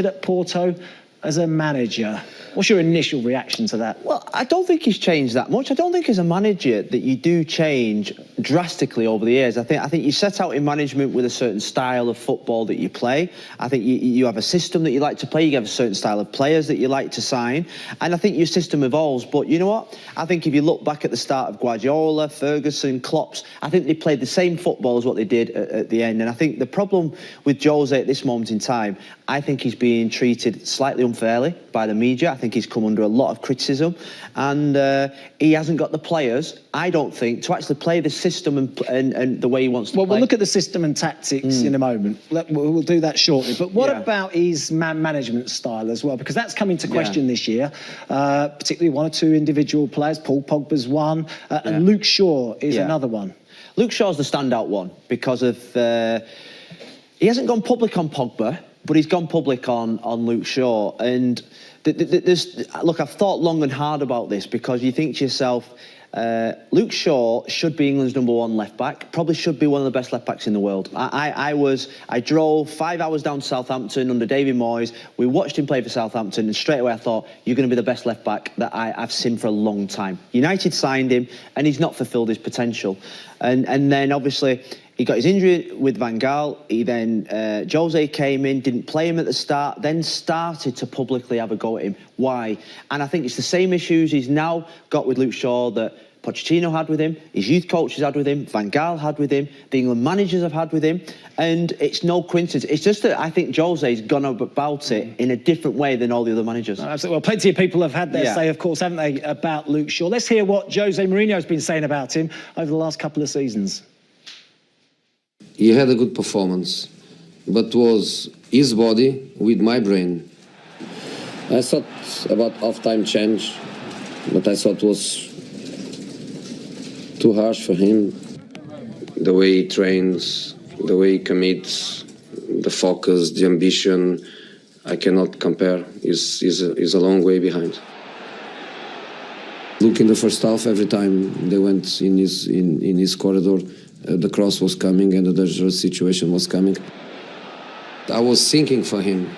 started at Porto as a manager. What's your initial reaction to that? Well, I don't think he's changed that much. I don't think as a manager that you do change drastically over the years. I think you set out in management with a certain style of football that you play. I think you have a system that you like to play. You have a certain style of players that you like to sign. And I think your system evolves. But you know what? I think if you look back at the start of Guardiola, Ferguson, Klopp's, I think they played the same football as what they did at the end. And I think the problem with Jose at this moment in time, I think he's being treated slightly unfairly by the media. I think he's come under a lot of criticism, and he hasn't got the players, I don't think, to actually play the system and the way he wants to play. Well, we'll look at the system and tactics in a moment. We'll do that shortly. But what about his management style as well? Because that's come into question this year, particularly one or two individual players. Paul Pogba's one, and Luke Shaw is another one. Luke Shaw's the standout one because of... he hasn't gone public on Pogba, but he's gone public on Luke Shaw. And look, I've thought long and hard about this because you think to yourself, Luke Shaw should be England's #1 left back, probably should be one of the best left backs in the world. I drove 5 hours down to Southampton under David Moyes. We watched him play for Southampton, and straight away I thought, you're going to be the best left back that I've seen for a long time. United signed him, and he's not fulfilled his potential. And then obviously he got his injury with Van Gaal. He then, Jose came in, didn't play him at the start, then started to publicly have a go at him. Why? And I think it's the same issues he's now got with Luke Shaw that Pochettino had with him, his youth coaches had with him, Van Gaal had with him, the England managers have had with him, and it's no coincidence. It's just that I think Jose's gone about it in a different way than all the other managers. Absolutely. Well, plenty of people have had their say, of course, haven't they, about Luke Shaw. Let's hear what Jose Mourinho has been saying about him over the last couple of seasons. He had a good performance, but was his body with my brain. I thought about half-time change, but I thought it was too harsh for him. The way he trains, the way he commits, the focus, the ambition, I cannot compare. He's a long way behind. Look, in the first half, every time they went in his corridor, the cross was coming and the dangerous situation was coming. I was thinking for him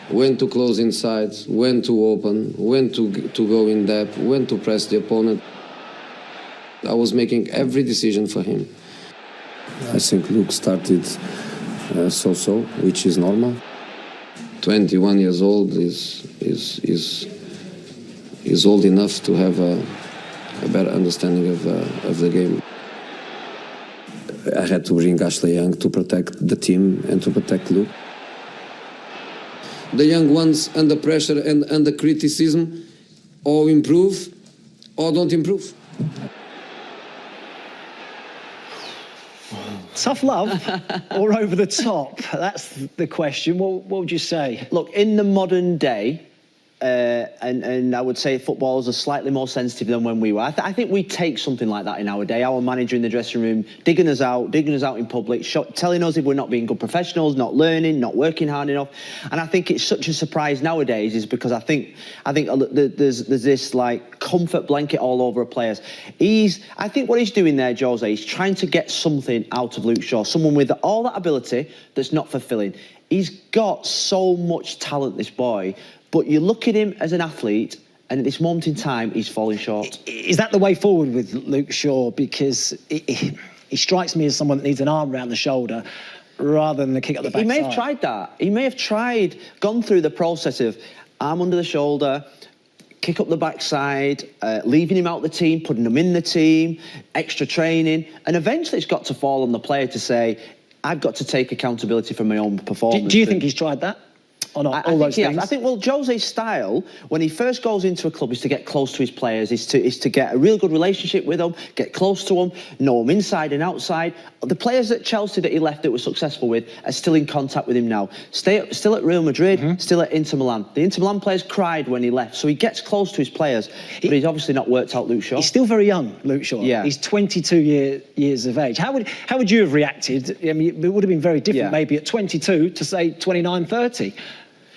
when to close inside, when to open, when to go in depth, when to press the opponent. I was making every decision for him. I think Luke started so-so, which is normal. 21 years old is old enough to have a better understanding of the game. I had to bring Ashley Young to protect the team and to protect Luke. The young ones under pressure and under criticism or improve or don't improve. Tough love or over the top? That's the question. What would you say? Look, in the modern day, and I would say footballers are slightly more sensitive than when we were. I think we take something like that in our day. Our manager in the dressing room digging us out in public, telling us if we're not being good professionals, not learning, not working hard enough. And I think it's such a surprise nowadays, is because I think there's this like comfort blanket all over players. I think what he's doing there, Jose, he's trying to get something out of Luke Shaw, someone with all that ability that's not fulfilling. He's got so much talent, this boy. But you look at him as an athlete, and at this moment in time, he's falling short. Is that the way forward with Luke Shaw? Because he strikes me as someone that needs an arm around the shoulder rather than the kick up the backside. He may have tried that. He may have gone through the process of arm under the shoulder, kick up the backside, leaving him out the team, putting him in the team, extra training. And eventually it's got to fall on the player to say, I've got to take accountability for my own performance. Do you think he's tried that? Or not, all those things? I think, well, Jose's style, when he first goes into a club, is to get close to his players, is to get a real good relationship with them, get close to them, know them inside and outside. The players at Chelsea that he left that were successful with are still in contact with him now. Still at Real Madrid, still at Inter Milan. The Inter Milan players cried when he left, so he gets close to his players, but he's obviously not worked out Luke Shaw. He's still very young, Luke Shaw. Yeah. He's 22 years of age. How would you have reacted? I mean, it would have been very different maybe at 22 to, say, 29, 30.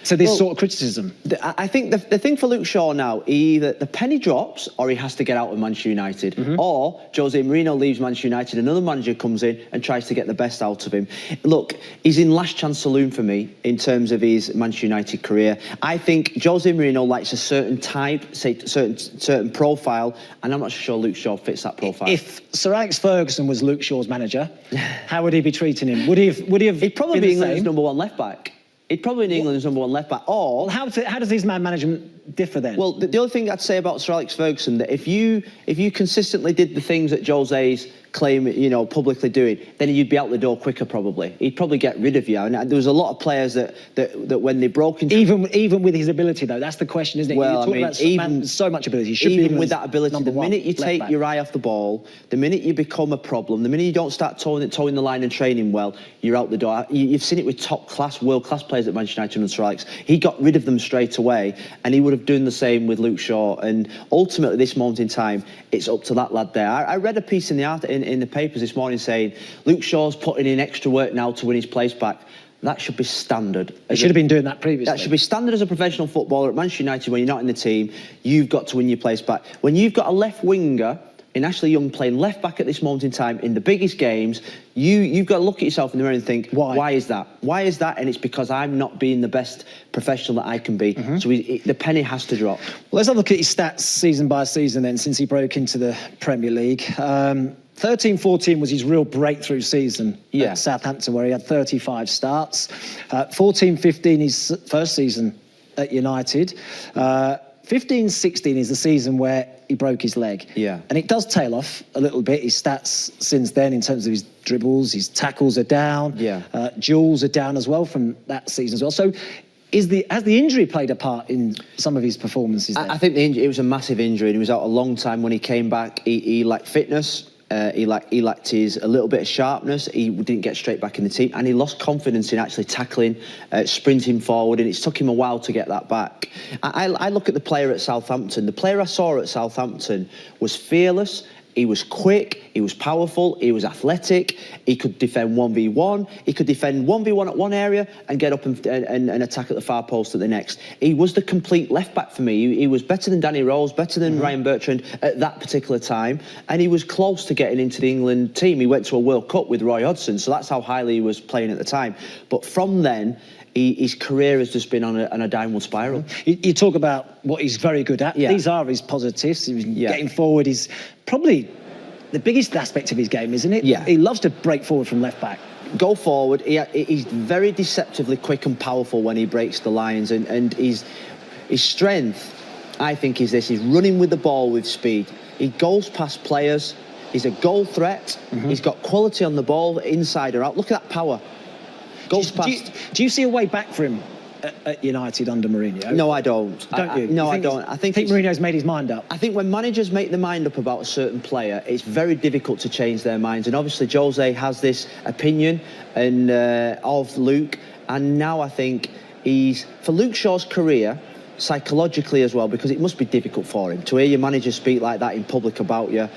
to this sort of criticism? I think the thing for Luke Shaw now, either the penny drops or he has to get out of Manchester United, or Jose Mourinho leaves Manchester United, another manager comes in and tries to get the best out of him. Look, he's in last chance saloon for me in terms of his Manchester United career. I think Jose Mourinho likes a certain type, say certain profile, and I'm not sure Luke Shaw fits that profile. If Sir Alex Ferguson was Luke Shaw's manager, how would he be treating him? Would he have? He'd probably be England's same? number one left back. He'd probably be England's number one left back. Or Well, how does his man management differ then? well, the other thing I'd say about Sir Alex Ferguson, that if you consistently did the things that Jose's claim, publicly doing, then you'd be out the door quicker probably. He'd probably get rid of you. And there was a lot of players that when they broke into... Even with his ability, though, that's the question, isn't it? Well, about so much ability. He should be even with that ability, the minute you take back. your eye off the ball, the minute you become a problem, the minute you don't start towing the line and training well, you're out the door. You've seen it with top-class, world-class players at Manchester United and Sir Alex. He got rid of them straight away, and he would have done the same with Luke Shaw. And ultimately, this moment in time, it's up to that lad there. I read a piece in the papers this morning saying Luke Shaw's putting in extra work now to win his place back. That should be standard. He should have been doing that previously. That should be standard as a professional footballer at Manchester United. When you're not in the team, you've got to win your place back. When you've got a left winger in Ashley Young playing left back at this moment in time in the biggest games, you've got to look at yourself in the mirror and think, why is that? Why is that? And it's because I'm not being the best professional that I can be. So the penny has to drop. Well, let's have a look at his stats season by season then, since he broke into the Premier League. 13-14 was his real breakthrough season at Southampton, where he had 35 starts. 14-15, his first season at United. 15-16 is the season where he broke his leg. Yeah. And it does tail off a little bit, his stats since then, in terms of his dribbles, his tackles are down. Yeah. Duels are down as well from that season as well. So has the injury played a part in some of his performances then? I think it was a massive injury, and he was out a long time. When he came back, he lacked fitness. He lacked a little bit of sharpness. He didn't get straight back in the team, and he lost confidence in actually tackling, sprinting forward, and it's took him a while to get that back. I look at the player at Southampton. The player I saw at Southampton was fearless. He was quick, he was powerful, he was athletic, he could defend 1v1, he could defend 1v1 at one area and get up and attack at the far post at the next. He was the complete left-back for me. He was better than Danny Rose, better than Ryan Bertrand at that particular time, and he was close to getting into the England team. He went to a World Cup with Roy Hodgson, so that's how highly he was playing at the time. But from then, his career has just been on a downward spiral. You talk about what he's very good at. Yeah. These are his positives. Getting forward is probably the biggest aspect of his game, isn't it? Yeah. He loves to break forward from left back. Go forward. He's very deceptively quick and powerful when he breaks the lines, and his strength, I think, is this: he's running with the ball with speed. He goes past players. He's a goal threat. He's got quality on the ball, inside or out. Look at that power. Do you see a way back for him at United under Mourinho? No, I don't. Don't you? No, You I think don't. I think Mourinho's made his mind up. I think when managers make their mind up about a certain player, it's very difficult to change their minds. And obviously, Jose has this opinion of Luke, and now I think for Luke Shaw's career, psychologically as well, because it must be difficult for him to hear your manager speak like that in public about you.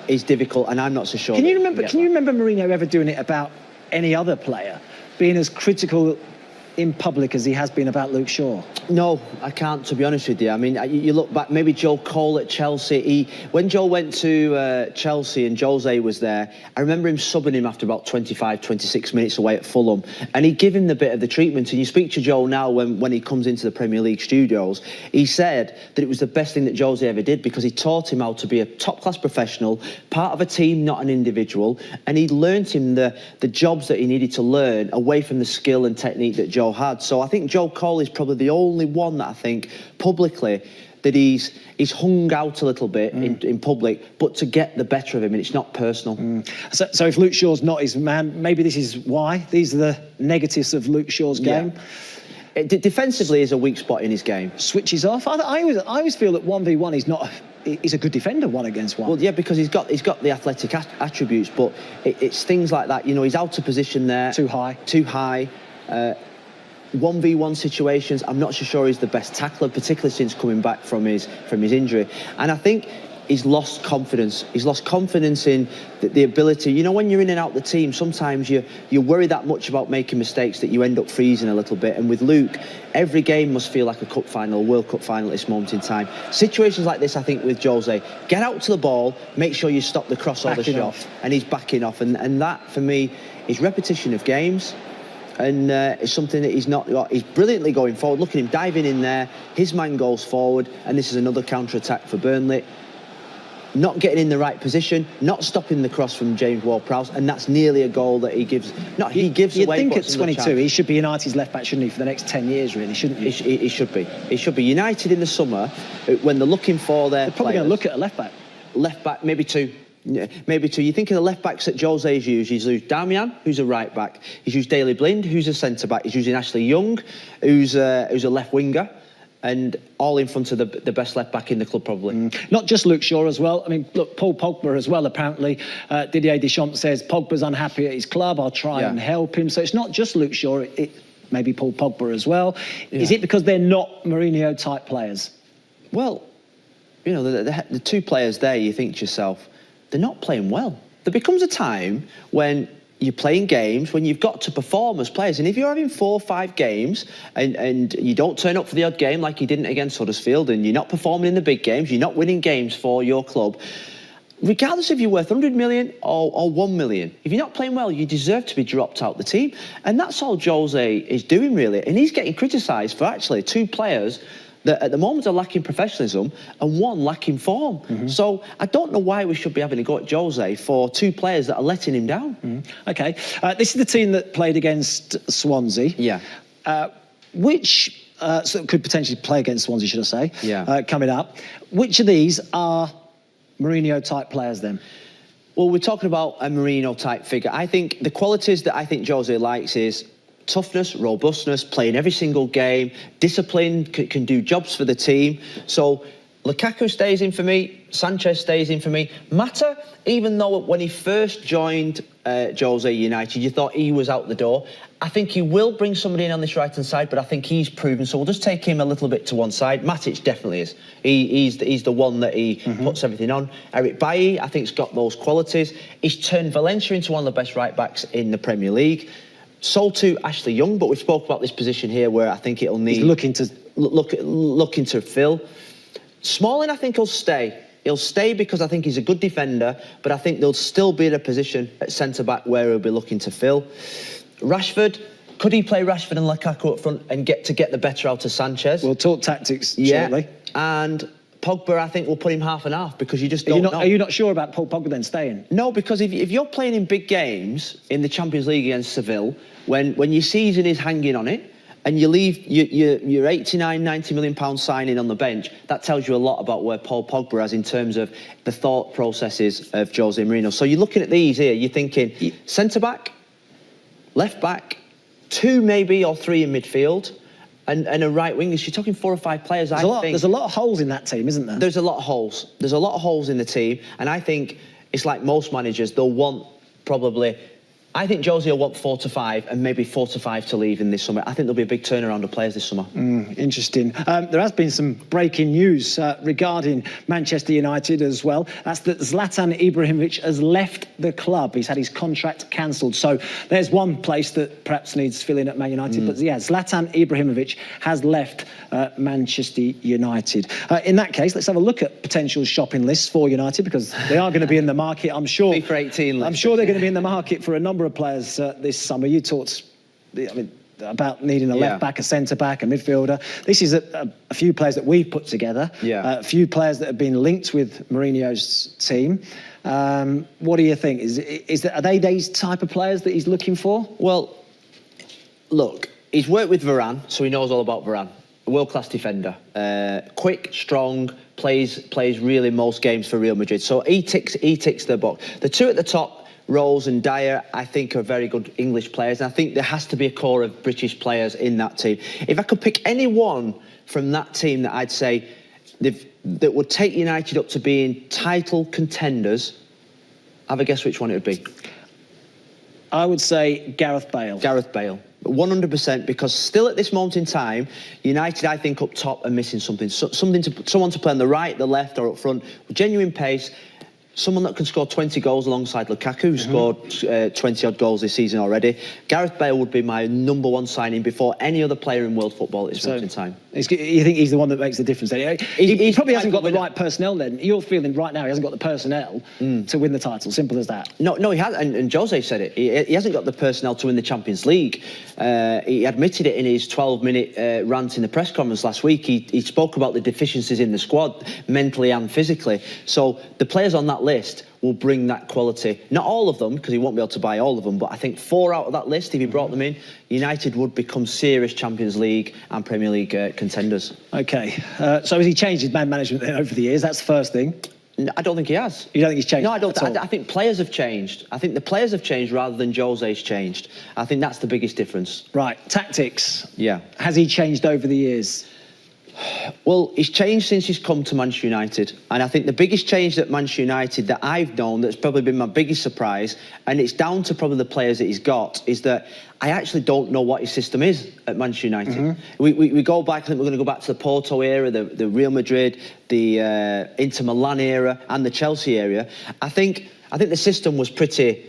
Is difficult, and I'm not so sure. Can you remember Mourinho ever doing it about any other player, being as critical in public as he has been about Luke Shaw? No, I can't, to be honest with you. I mean, you look back, maybe Joe Cole at Chelsea. When Joe went to Chelsea and Jose was there, I remember him subbing him after about 25, 26 minutes away at Fulham. And he'd give him the bit of the treatment. And you speak to Joe now when he comes into the Premier League studios, he said that it was the best thing that Jose ever did, because he taught him how to be a top-class professional, part of a team, not an individual. And he learned him the jobs that he needed to learn away from the skill and technique that Joe had. So I think Joe Cole is probably the only one that I think publicly that he's hung out a little bit in public, but to get the better of him, and it's not personal. So if Luke Shaw's not his man, maybe this is why. These are the negatives of Luke Shaw's game. Defensively is a weak spot in his game. Switches off. I always feel that 1v1 he's a good defender 1 against 1. Well, yeah, because he's got the athletic attributes, but it's things like that. You know, he's out of position there. Too high. 1v1 situations, I'm not so sure he's the best tackler, particularly since coming back from his injury. And I think he's lost confidence. He's lost confidence in the ability. You know, when you're in and out the team, sometimes you worry that much about making mistakes that you end up freezing a little bit. And with Luke, every game must feel like a cup final, a World Cup final at this moment in time. Situations like this, I think, with Jose, get out to the ball, make sure you stop the cross or the shot, and he's backing off. And that, for me, is repetition of games. And it's something that he's brilliantly going forward. Look at him diving in there. His man goes forward, and this is another counter-attack for Burnley. Not getting in the right position, not stopping the cross from James Ward-Prowse, and that's nearly a goal that he gives. He gives away. You'd think at 22 he should be United's left back, shouldn't he, for the next 10 years, really, shouldn't he? He should be. He should be. United in the summer, when they're looking for their They're probably going to look at a left back. Left back, maybe two. Yeah, maybe two. You think of the left backs that Jose's used. He's used Damian, who's a right back. He's used Daley Blind, who's a centre back. He's using Ashley Young, who's a left winger. And all in front of the best left back in the club, probably. Not just Luke Shaw as well. I mean, look, Paul Pogba as well, apparently. Didier Deschamps says Pogba's unhappy at his club. I'll try and help him. So it's not just Luke Shaw, maybe Paul Pogba as well. Yeah. Is it because they're not Mourinho-type players? Well, you know, the two players there, you think to yourself, they're not playing well. There becomes a time when you're playing games, when you've got to perform as players. And if you're having 4 or 5 games and you don't turn up for the odd game like you didn't against Huddersfield, and you're not performing in the big games, you're not winning games for your club, regardless if you're worth 100 million or 1 million, if you're not playing well, you deserve to be dropped out the team. And that's all Jose is doing, really. And he's getting criticised for actually 2 players that at the moment are lacking professionalism and 1 lacking form. So I don't know why we should be having a go at Jose for 2 players that are letting him down. OK. This is the team that played against Swansea. Yeah. Which so could potentially play against Swansea, should I say? Yeah. Coming up. Which of these are Mourinho-type players then? Well, we're talking about a Mourinho-type figure. I think the qualities that I think Jose likes is toughness, robustness, playing every single game, discipline, can do jobs for the team. So Lukaku stays in for me, Sanchez stays in for me. Mata, even though when he first joined Jose United, you thought he was out the door, I think he will bring somebody in on this right-hand side, but I think he's proven, so we'll just take him a little bit to one side. Matic definitely is. He's the one that he puts everything on. Eric Bailly, I think, has got those qualities. He's turned Valencia into one of the best right-backs in the Premier League. So too Ashley Young, but we've spoke about this position here where I think it'll need... He's looking to fill. Smalling, I think he'll stay. He'll stay because I think he's a good defender, but I think there'll still be in a position at centre-back where he'll be looking to fill. Rashford, could he play Rashford and Lukaku up front and get the better out of Sanchez? We'll talk tactics shortly. And Pogba, I think, will put him half and half because you just don't know. Are you not sure about Paul Pogba then staying? No, because if you're playing in big games in the Champions League against Seville, when your season is hanging on it, and you leave your 89, 90 million pound signing on the bench, that tells you a lot about where Paul Pogba is in terms of the thought processes of Jose Mourinho. So you're looking at these here, you're thinking centre-back, left-back, 2 maybe or 3 in midfield, and a right wing. You're talking 4 or 5 players, I think. There's a lot of holes in that team, isn't there? There's a lot of holes. There's a lot of holes in the team, and I think it's like most managers, they'll want probably... I think Jose will want 4 to 5 and maybe 4 to 5 to leave in this summer. I think there'll be a big turnaround of players this summer. Interesting. There has been some breaking news regarding Manchester United as well. That's that Zlatan Ibrahimovic has left the club. He's had his contract cancelled. So there's one place that perhaps needs filling at Man United. But yeah, Zlatan Ibrahimovic has left Manchester United. In that case, let's have a look at potential shopping lists for United because they are going to be in the market, I'm sure. FIFA 18 list. I'm sure they're going to be in the market for a number of players this summer. You talked about needing a left back, a centre back, a midfielder. This is a few players that we've put together. A few players that have been linked with Mourinho's team. What do you think? Are they these type of players that he's looking for? Well, look, he's worked with Varane, so he knows all about Varane. A world-class defender, quick, strong, plays really most games for Real Madrid. So he ticks the box. The 2 at the top, Rose and Dyer, I think are very good English players. And I think there has to be a core of British players in that team. If I could pick any one from that team that I'd say that would take United up to being title contenders, have a guess which one it would be. I would say Gareth Bale. Gareth Bale. 100%, because still at this moment in time, United, I think, up top are missing something. Someone to play on the right, the left, or up front with genuine pace. Someone that can score 20 goals alongside Lukaku, who scored 20-odd goals this season already. Gareth Bale would be my #1 signing before any other player in world football at this moment in time. You think he's the one that makes the difference then? He probably hasn't got the right personnel then. You're feeling right now he hasn't got the personnel to win the title. Simple as that. No, he has, and Jose said it. He hasn't got the personnel to win the Champions League. He admitted it in his 12-minute rant in the press conference last week. He spoke about the deficiencies in the squad, mentally and physically. So the players on that list will bring that quality. Not all of them, because he won't be able to buy all of them, but I think 4 out of that list, if he brought them in, United would become serious Champions League and Premier League contenders. OK. So has he changed his man management then over the years? That's the first thing. I don't think he has. You don't think he's changed? No, I don't. I think players have changed. I think the players have changed rather than Jose's changed. I think that's the biggest difference. Right. Tactics. Yeah. Has he changed over the years? Well, he's changed since he's come to Manchester United. And I think the biggest change that Manchester United that I've known, that's probably been my biggest surprise, and it's down to probably the players that he's got, is that I actually don't know what his system is at Manchester United. We go back, I think we're going to go back to the Porto era, the Real Madrid, the Inter Milan era, and the Chelsea era. I think the system was pretty,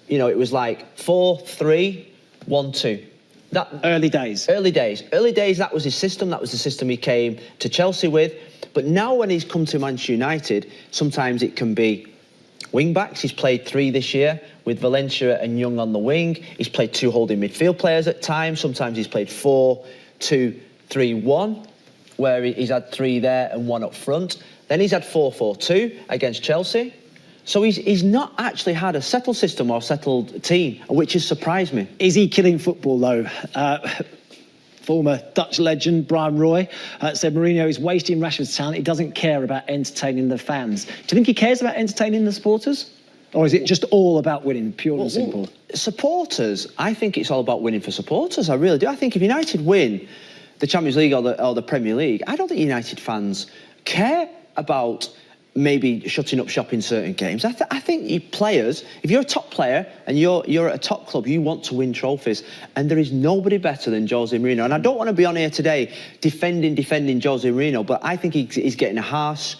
it was like 4-3-1-2. Early days, that was his system. That was the system he came to Chelsea with. But now when he's come to Manchester United, sometimes it can be wing-backs. He's played 3 this year with Valencia and Young on the wing. He's played 2 holding midfield players at times. Sometimes he's played 4-2-3-1, where he's had 3 there and 1 up front. Then he's had 4-4-2 against Chelsea. So he's not actually had a settled system or settled team, which has surprised me. Is he killing football, though? Former Dutch legend Brian Roy said Mourinho is wasting Rashford's talent. He doesn't care about entertaining the fans. Do you think he cares about entertaining the supporters? Or is it just all about winning, pure and simple? Supporters, I think it's all about winning for supporters. I really do. I think if United win the Champions League or the Premier League, I don't think United fans care about maybe shutting up shop in certain games. I think you players, if you're a top player and you're at a top club, you want to win trophies. And there is nobody better than Jose Mourinho. And I don't want to be on here today defending Jose Mourinho, but I think he's getting a harsh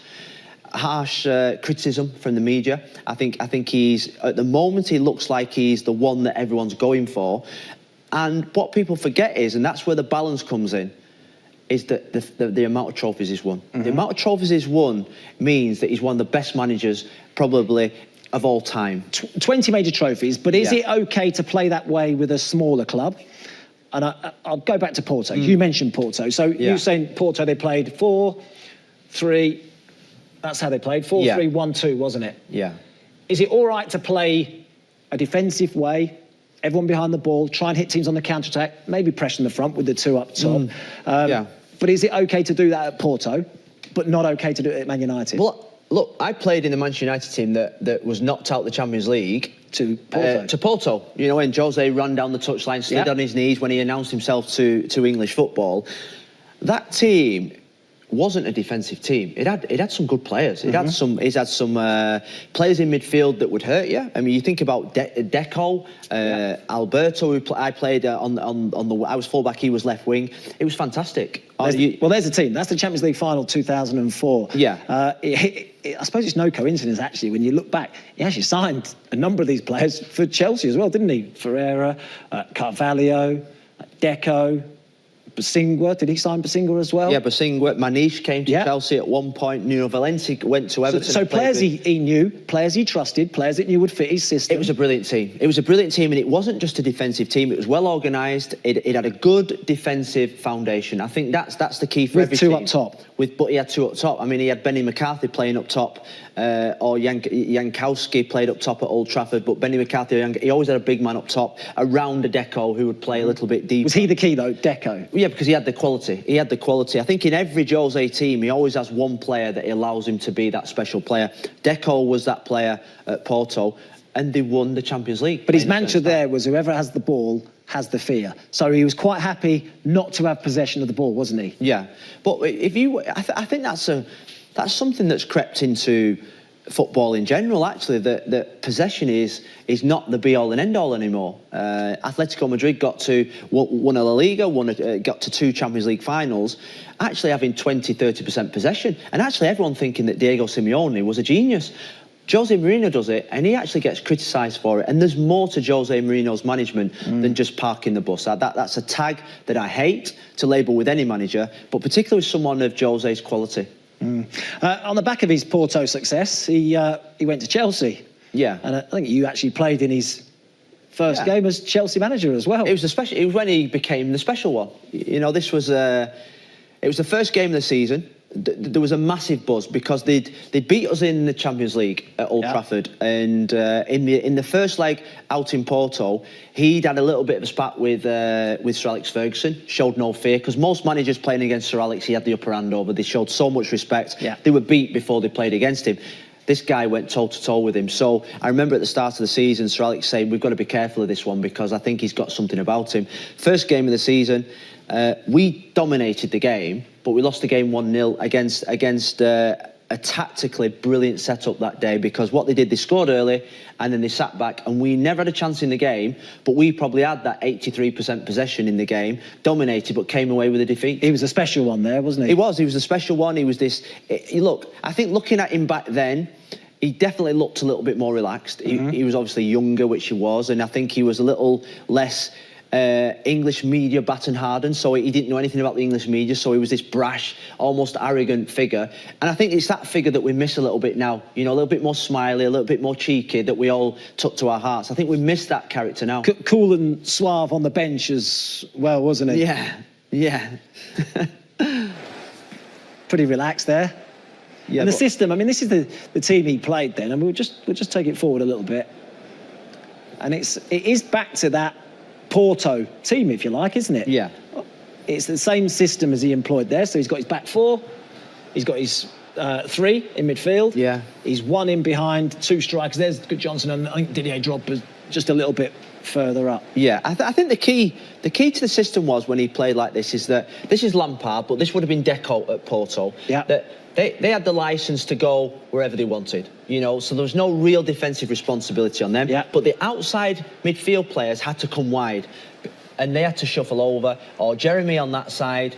criticism from the media. I think he's, at the moment, he looks like he's the one that everyone's going for. And what people forget is, and that's where the balance comes in, is that the amount of trophies he's won. The amount of trophies he's won means that he's one of the best managers probably of all time. 20 major trophies, but is it okay to play that way with a smaller club? And I'll go back to Porto. You mentioned Porto. So you're saying Porto, they played 4-3, that's how they played, 4-3-1-2, wasn't it? Yeah. Is it all right to play a defensive way, everyone behind the ball, try and hit teams on the counter-attack, maybe press in the front with the 2 up top? But is it okay to do that at Porto, but not okay to do it at Man United? Well, look, I played in the Manchester United team that was knocked out the Champions League. To Porto. When Jose ran down the touchline, slid on his knees when he announced himself to English football. That team wasn't a defensive team. It had some good players. It had some players in midfield that would hurt you. I mean, you think about Deco, Alberto, who I played on the. I was fullback. He was left wing. It was fantastic. There's the team. That's the Champions League final 2004. Yeah. I suppose it's no coincidence actually when you look back. He actually signed a number of these players for Chelsea as well, didn't he? Ferreira, Carvalho, Deco. Basingwa, did he sign Basingwa as well? Yeah, Basingwa. Maniche came to Chelsea at one point. Nuno Valencia went to Everton. So players he knew, players he trusted, players that knew would fit his system. It was a brilliant team. It was a brilliant team, and it wasn't just a defensive team. It was well organised. It had a good defensive foundation. I think that's the key for every team. With 2 up top. But he had 2 up top. I mean, he had Benny McCarthy playing up top, or Jankowski played up top at Old Trafford. But Benny McCarthy, he always had a big man up top around a Deco who would play a little bit deeper. Was he the key though, Deco? Yeah, because he had the quality. I think in every Jose team, he always has one player that allows him to be that special player. Deco was that player at Porto, and they won the Champions League. But his mantra there was whoever has the ball has the fear. So he was quite happy not to have possession of the ball, wasn't he? Yeah, but I think that's something that's crept into football in general, actually, that possession is not the be-all and end-all anymore. Atletico Madrid won a La Liga, got to 2 Champions League finals, actually having 20-30% possession, and actually everyone thinking that Diego Simeone was a genius. Jose Mourinho does it, and he actually gets criticised for it. And there's more to Jose Mourinho's management than just parking the bus. That's a tag that I hate to label with any manager, but particularly with someone of Jose's quality. On the back of his Porto success, he went to Chelsea. Yeah, and I think you actually played in his first game as Chelsea manager as well. It was when he became the special one. You know, it was the first game of the season. There was a massive buzz because they'd beat us in the Champions League at Old Trafford, and in the first leg out in Porto, he'd had a little bit of a spat with Sir Alex Ferguson. Showed no fear, because most managers playing against Sir Alex, he had the upper hand over. They showed so much respect. Yeah. They were beat before they played against him. This guy went toe-to-toe with him. So I remember at the start of the season, Sir Alex saying, we've got to be careful of this one because I think he's got something about him. First game of the season, we dominated the game, but we lost the game 1-0 against a tactically brilliant setup that day, because what they did, they scored early and then they sat back, and we never had a chance in the game, but we probably had that 83% possession in the game, dominated, but came away with a defeat. He was a special one there, wasn't he? He was a special one. He was this... Look, I think looking at him back then, he definitely looked a little bit more relaxed. He was obviously younger, which he was, and I think he was a little less... English media baton hardened, so he didn't know anything about the English media, so he was this brash, almost arrogant figure. And I think it's that figure that we miss a little bit now, you know, a little bit more smiley, a little bit more cheeky, that we all took to our hearts. I think we miss that character now. Cool and suave on the bench as well, wasn't he? Yeah. Pretty relaxed there. Yeah, and the system, I mean, this is the team he played then, and we'll just take it forward a little bit. And it is back to that Porto team, if you like, isn't it? Yeah. It's the same system as he employed there. So he's got his back 4, he's got his 3 in midfield. Yeah. He's 1 in behind, 2 strikers. There's Good Johnson, and I think Didier Drogba just a little bit further up. Yeah, I think the key to the system was, when he played like this, is that this is Lampard, but this would have been Deco at Porto. Yeah. That they had the licence to go wherever they wanted, you know, so there was no real defensive responsibility on them. Yeah. But the outside midfield players had to come wide, and they had to shuffle over, or Jeremy on that side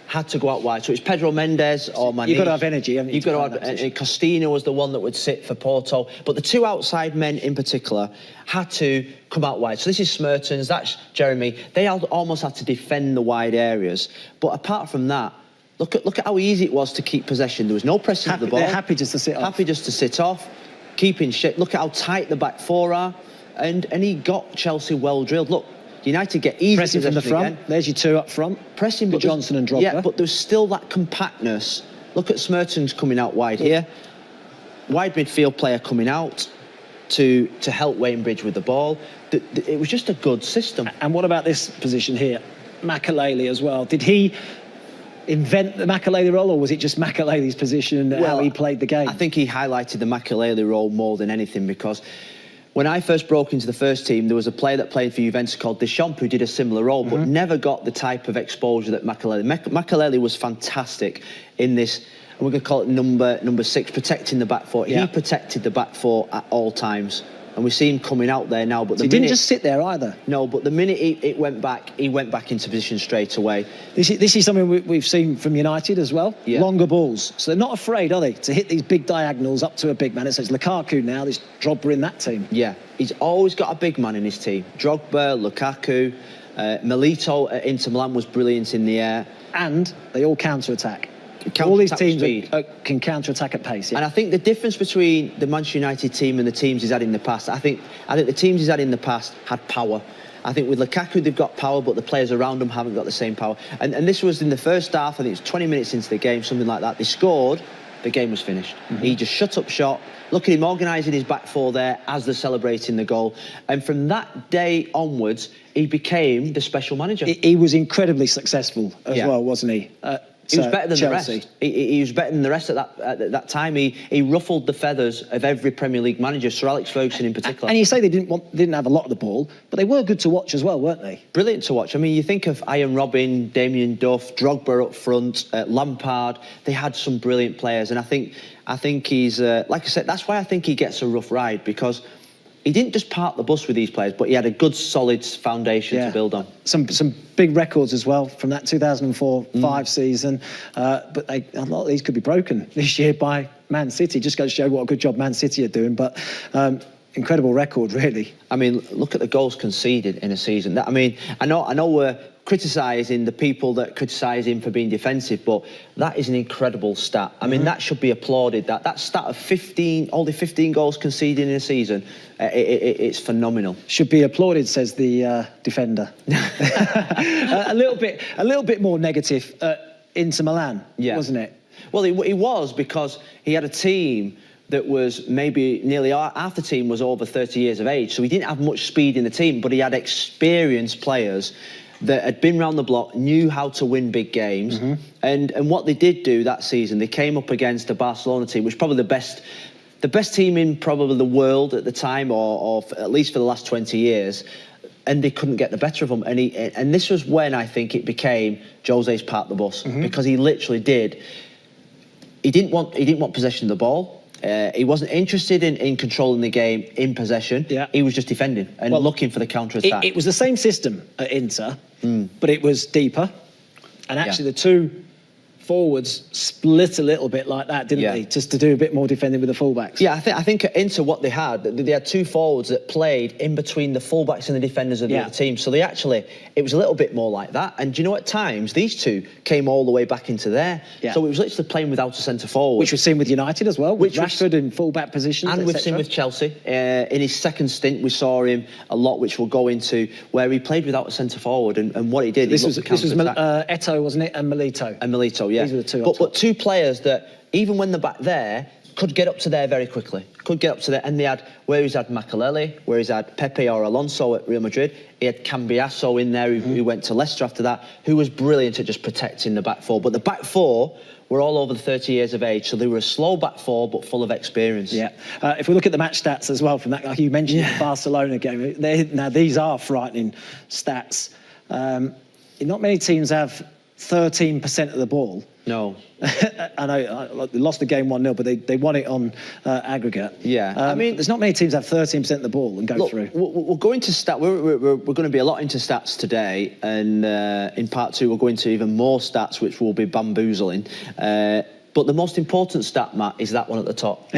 had to go out wide. So it's Pedro Mendes or Maniche. You've got to have energy, haven't you? You've got to have, and Costino was the one that would sit for Porto. But the 2 outside men in particular had to come out wide. So this is Smertens, that's Jeremy. They almost had to defend the wide areas. But apart from that, look at how easy it was to keep possession. There was no pressing of the ball. They're happy just to sit off. Happy just to sit off, keeping shape. Look at how tight the back 4 are. And he got Chelsea well drilled. Look, United get easy pressing from the front. Again. There's your 2 up front. Pressing, but Johnson and Drogba. Yeah, but there's still that compactness. Look at Smertens coming out wide here. Wide midfield player coming out to help Wayne Bridge with the ball. It was just a good system. And what about this position here? Makelele as well. Did he invent the Makelele role, or was it just Makelele's position and how he played the game? I think he highlighted the Makelele role more than anything, because when I first broke into the first team, there was a player that played for Juventus called Deschamps who did a similar role, but never got the type of exposure that Makelele. Makelele was fantastic in this, and we're going to call it number 6, protecting the back 4. Yeah. He protected the back 4 at all times. And we see him coming out there now, but he didn't just sit there either. No, but the minute he went back into position straight away. This is something we've seen from United as well. Yeah. Longer balls, so they're not afraid, are they, to hit these big diagonals up to a big man. So it's Lukaku now. There's Drogba in that team. Yeah, he's always got a big man in his team. Drogba, Lukaku, Milito at Inter Milan was brilliant in the air, and they all counter-attack. All these teams can counter-attack at pace. Yeah. And I think the difference between the Manchester United team and the teams he's had in the past, I think the teams he's had in the past had power. I think with Lukaku, they've got power, but the players around them haven't got the same power. And this was in the first half, I think it was 20 minutes into the game, something like that. They scored, the game was finished. He just shut up shop. Look at him organising his back 4 there as they're celebrating the goal. And from that day onwards, he became the special manager. He was incredibly successful as well, wasn't he? He was better than Chelsea. the rest. He was better than the rest at that time. He ruffled the feathers of every Premier League manager, Sir Alex Ferguson in particular. And you say they didn't have a lot of the ball, but they were good to watch as well, weren't they? Brilliant to watch. I mean, you think of Ian Robin, Damien Duff, Drogba up front, Lampard. They had some brilliant players, and I think he's like I said. That's why I think he gets a rough ride, because he didn't just park the bus with these players, but he had a good, solid foundation to build on. Some big records as well from that 2004-5 season. But a lot of these could be broken this year by Man City. Just goes to show what a good job Man City are doing. But incredible record, really. I mean, look at the goals conceded in a season. I mean, I know we're criticising the people that criticise him for being defensive, but that is an incredible stat. I mean, that should be applauded. That stat of only 15 goals conceded in a season, it's phenomenal. Should be applauded, says the defender. a little bit more negative. Inter Milan, wasn't it? Well, he was, because he had a team that was maybe nearly half the team was over 30 years of age, so he didn't have much speed in the team, but he had experienced players that had been round the block, knew how to win big games, and what they did do that season, they came up against the Barcelona team, which was probably the best team in probably the world at the time, or at least for the last 20 years, and they couldn't get the better of them. And this was when I think it became Jose's part of the bus, because he literally did. He didn't want possession of the ball. He wasn't interested in controlling the game in possession. Yeah. He was just defending and looking for the counter-attack. It was the same system at Inter, but it was deeper. And actually the two forwards split a little bit like that, didn't they? Just to do a bit more defending with the fullbacks. Yeah, I think at Inter what they had two forwards that played in between the fullbacks and the defenders of the other team. So it was a little bit more like that. And do you know, at times these two came all the way back into there. Yeah. So it was literally playing without a centre forward. Which we've seen with United as well, with Rashford in fullback positions, and we've seen with Chelsea. In his second stint, we saw him a lot, which we'll go into, where he played without a centre forward, and what he did. This was Eto'o, wasn't it, and Milito. Yeah. These were the two. But two players that, even when they're back there, could get up to there very quickly. Could get up to there, and they had, where he's had Makelele, where he's had Pepe or Alonso at Real Madrid. He had Cambiasso in there, who went to Leicester after that, who was brilliant at just protecting the back four. But the back four were all over the 30 years of age, so they were a slow back four, but full of experience. Yeah. If we look at the match stats as well from that, like you mentioned, the Barcelona game. Now these are frightening stats. Not many teams have 13% of the ball. No. I know they lost the game 1-0, but they won it on aggregate. Yeah. I mean, there's not many teams that have 13% of the ball and go through. We'll go into stats. We're going to be a lot into stats today, and in part two we'll go into even more stats, which will be bamboozling. But the most important stat, Matt, is that one at the top.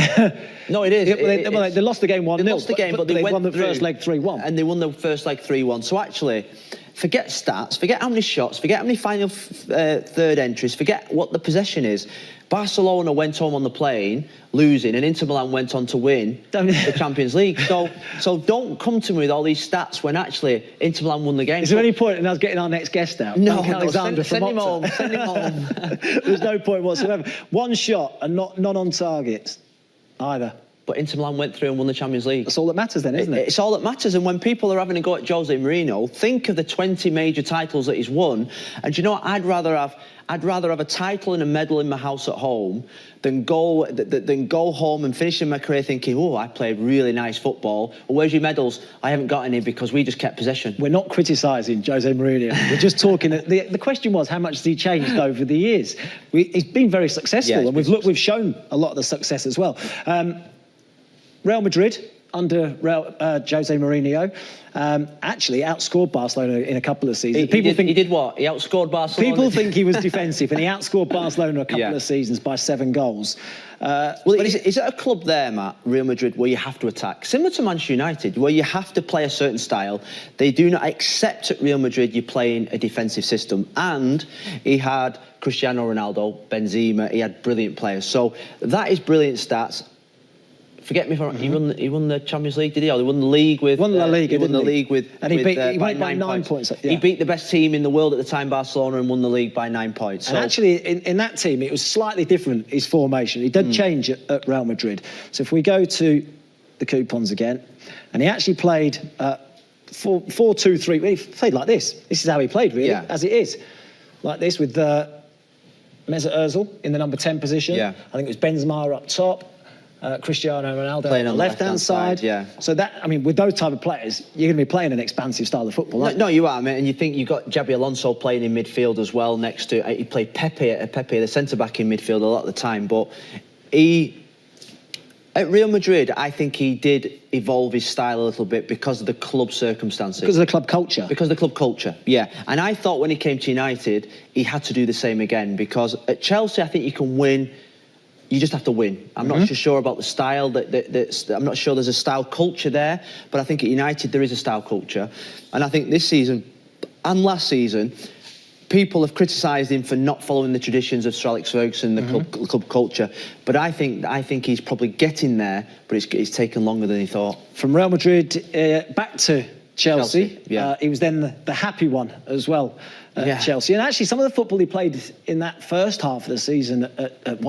No, it is. They lost the game 1-0. They lost the game, but they won the first leg 3-1. And they won the first leg 3-1. So actually, forget stats, forget how many shots, forget how many final third entries, forget what the possession is. Barcelona went home on the plane losing, and Inter Milan went on to win the Champions League. So don't come to me with all these stats when actually Inter Milan won the game. Is there any point in us getting our next guest out? No, Alexander send him home. Send him home. There's no point whatsoever. One shot and none on target either. But Inter Milan went through and won the Champions League. That's all that matters then, isn't it? It's all that matters. And when people are having a go at Jose Mourinho, think of the 20 major titles that he's won. And do you know what? I'd rather have a title and a medal in my house at home than go home and finish in my career thinking, oh, I played really nice football. Well, where's your medals? I haven't got any because we just kept possession. We're not criticising Jose Mourinho. We're just talking. The question was, how much has he changed over the years? He's been very successful, and we've shown a lot of the success as well. Real Madrid under Jose Mourinho actually outscored Barcelona in a couple of seasons. He did what? He outscored Barcelona? People think he was defensive, and he outscored Barcelona a couple of seasons by 7 goals. Is it a club there, Matt, Real Madrid, where you have to attack? Similar to Manchester United, where you have to play a certain style. They do not accept at Real Madrid you're playing a defensive system. And he had Cristiano Ronaldo, Benzema, he had brilliant players. So that is brilliant stats. Forget me if I'm wrong, he won the Champions League, did he? Or he won the league with... Won La Liga, he won the league with... And he won it by 9 points. He beat the best team in the world at the time, Barcelona, and won the league by 9 points. And actually, in that team, it was slightly different, his formation. He did change at Real Madrid. So if we go to the coupons again, and he actually played 4-2-3. He played like this. This is how he played, really, as it is. Like this, with Mesut Ozil in the number 10 position. Yeah. I think it was Benzema up top. Cristiano Ronaldo Playing on the left-hand side. Yeah. So that, I mean, with those type of players, you're going to be playing an expansive style of football, aren't you? No, you are, mate. And you think you've got Xabi Alonso playing in midfield as well next to... He played Pepe, the centre-back in midfield a lot of the time. But at Real Madrid, I think he did evolve his style a little bit because of the club circumstances. Because of the club culture. Because of the club culture, yeah. And I thought when he came to United, he had to do the same again. Because at Chelsea, I think you can win... You just have to win. I'm not sure about the style. I'm not sure there's a style culture there, but I think at United there is a style culture. And I think this season and last season, people have criticised him for not following the traditions of Sir Alex Ferguson, the club culture. But I think he's probably getting there, but it's taken longer than he thought. From Real Madrid back to Chelsea. Yeah. He was then the happy one as well at Chelsea. And actually, some of the football he played in that first half of the season, at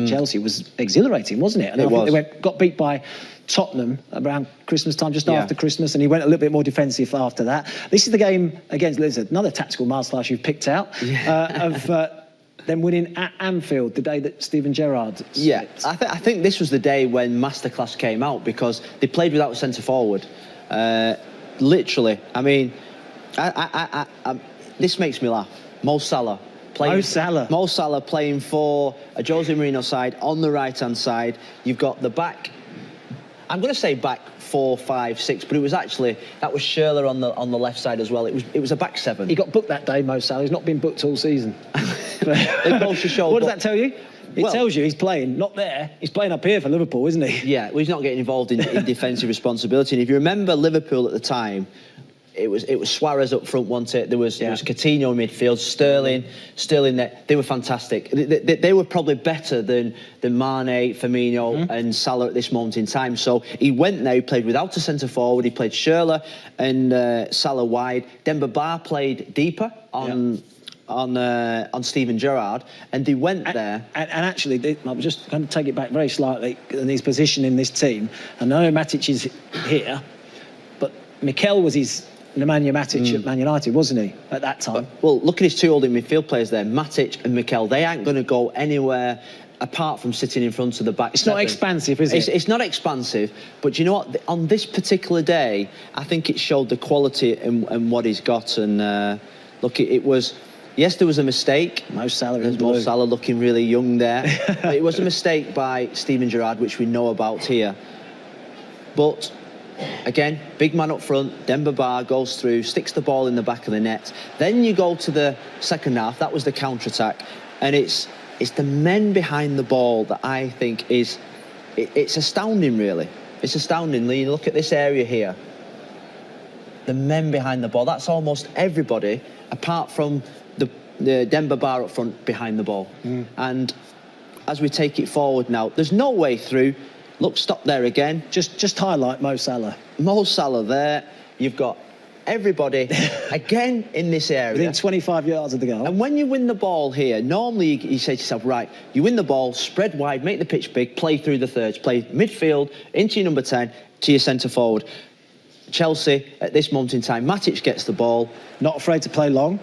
Chelsea, was exhilarating, wasn't it? And It was. They got beat by Tottenham around Christmas time, just after Christmas, and he went a little bit more defensive after that. This is the game against Lizard, another tactical masterclass you've picked out of them winning at Anfield the day that Steven Gerrard. Yeah, I think this was the day when masterclass came out because they played without a centre forward. Literally, I mean, this makes me laugh. Mo Salah playing for a Jose Mourinho side on the right-hand side. You've got the back. I'm going to say back 4, 5, 6, but it was actually that was Schürrle on the left side as well. It was a back 7. He got booked that day, Mo Salah. He's not been booked all season. They both show. What does that tell you? It tells you he's playing, not there. He's playing up here for Liverpool, isn't he? Yeah, well, he's not getting involved in defensive responsibility. And if you remember Liverpool at the time, it was Suarez up front, wasn't it? There was Coutinho in midfield, Sterling there. They were fantastic. They were probably better than Mane, Firmino and Salah at this moment in time. So he went there, he played without a centre forward, he played Schürrle and Salah wide. Demba Ba played deeper on Steven Gerrard, and they went there. And actually, I'm just going to take it back very slightly in his position in this team. I know Matic is here, but Mikel was his Nemanja Matic at Man United, wasn't he, at that time? Well, look at his two holding midfield players there, Matic and Mikel. They aren't going to go anywhere apart from sitting in front of the back. It's not expansive, is it? It's not expansive, but you know what? On this particular day, I think it showed the quality and what he's got. And look, it was... Yes, there was a mistake. Mo Salah looking really young there. But it was a mistake by Steven Gerrard, which we know about here. But, again, big man up front, Demba Ba goes through, sticks the ball in the back of the net. Then you go to the second half, that was the counter-attack. And it's the men behind the ball that I think is... It's astounding, really. It's astounding. You look at this area here. The men behind the ball, that's almost everybody, apart from... the Demba Ba up front behind the ball. And as we take it forward now, there's no way through. Look, stop there again. Just highlight Mo Salah. Mo Salah there. You've got everybody again in this area. Within 25 yards of the goal. And when you win the ball here, normally you say to yourself, right, you win the ball, spread wide, make the pitch big, play through the thirds, play midfield, into your number 10, to your centre forward. Chelsea, at this moment in time, Matic gets the ball. Not afraid to play long.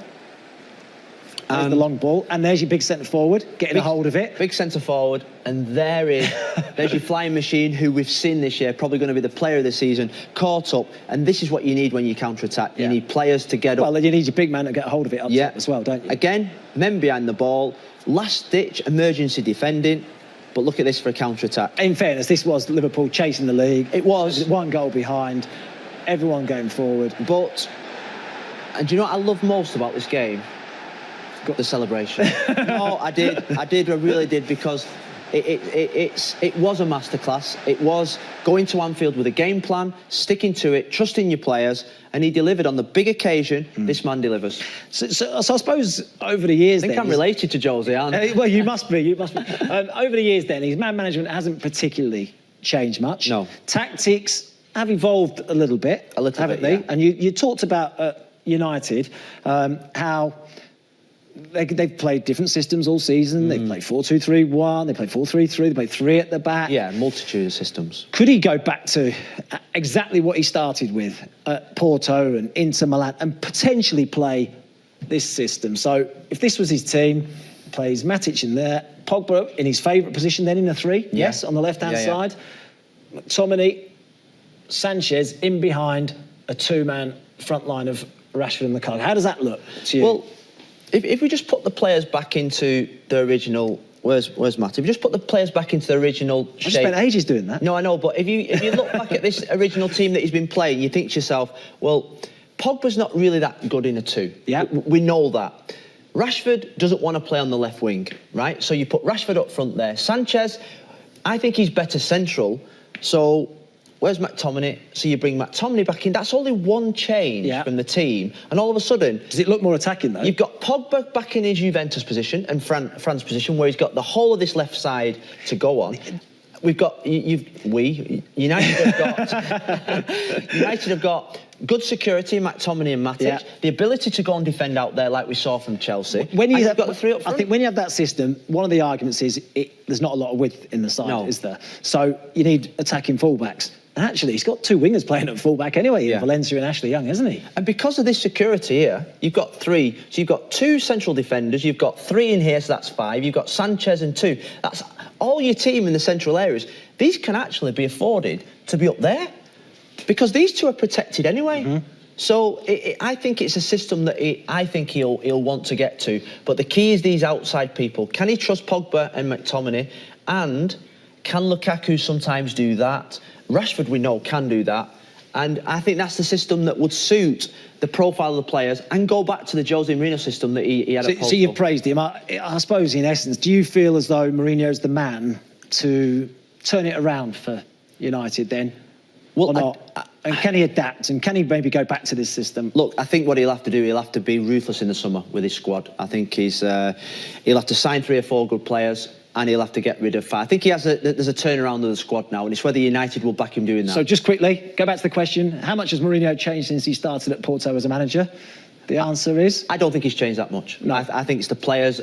There's the long ball, and there's your big centre forward getting a hold of it. Big centre forward, and there's your flying machine, who we've seen this year, probably going to be the player of the season, caught up. And this is what you need when you counter-attack. You need players to get up. Well, then you need your big man to get a hold of it up top as well, don't you? Again, men behind the ball, last-ditch emergency defending. But look at this for a counter-attack. In fairness, this was Liverpool chasing the league. It was. One goal behind, everyone going forward. And do you know what I love most about this game? The celebration. No, I really did, because it was a masterclass. It was going to Anfield with a game plan, sticking to it, trusting your players, and he delivered on the big occasion. This man delivers. So I suppose over the years, I think I'm related to Jose, aren't I? Well, you must be. Over the years, then his man management hasn't particularly changed much. No. Tactics have evolved a little bit, haven't they? Yeah. And you talked about United, how they've played different systems all season. They've played 4-2-3-1, they played 4-3-3, they played 3 at the back. Yeah, multitude of systems. Could he go back to exactly what he started with at Porto and Inter Milan and potentially play this system? So if this was his team, plays Matic in there, Pogba in his favourite position, then in a 3, yes, on the left-hand side. McTominay, Sanchez in behind a 2-man front line of Rashford and Lukaku. How does that look to you? Well, if we just put the players back into the original... Where's Matt? If you just put the players back into the original shape... I spent ages doing that. No, I know, but if you look back at this original team that he's been playing, you think to yourself, well, Pogba's not really that good in a 2. Yeah. We know that. Rashford doesn't want to play on the left wing, right? So you put Rashford up front there. Sanchez, I think he's better central. So where's McTominay? So you bring McTominay back in. That's only one change from the team. And all of a sudden... Does it look more attacking, though? You've got Pogba back in his Juventus position and Fran's position, where he's got the whole of this left side to go on. We've got... United have got good security in McTominay and Matic. The ability to go and defend out there like we saw from Chelsea. When you have got the 3 up front. I think when you have that system, one of the arguments is there's not a lot of width in the side, is there? So you need attacking fullbacks. And actually, he's got 2 wingers playing at fullback anyway, Valencia and Ashley Young, hasn't he? And because of this security here, you've got 3. So you've got 2 central defenders, you've got 3 in here, so that's 5. You've got Sanchez and 2. That's all your team in the central areas. These can actually be afforded to be up there because these 2 are protected anyway. So I think it's a system that I think he'll want to get to. But the key is these outside people. Can he trust Pogba and McTominay? And can Lukaku sometimes do that? Rashford, we know, can do that. And I think that's the system that would suit the profile of the players and go back to the Jose Mourinho system that he had at Porto. So you've praised him. I suppose, in essence, do you feel as though Mourinho's the man to turn it around for United then? Well, or not? And can he adapt? And can he maybe go back to this system? Look, I think what he'll have to do, he'll have to be ruthless in the summer with his squad. I think he'll have to sign 3 or 4 good players. And he'll have to get rid of... I think there's a turnaround of the squad now, and it's whether United will back him doing that. So just quickly, go back to the question, how much has Mourinho changed since he started at Porto as a manager? The answer is... I don't think he's changed that much. No, I think it's the players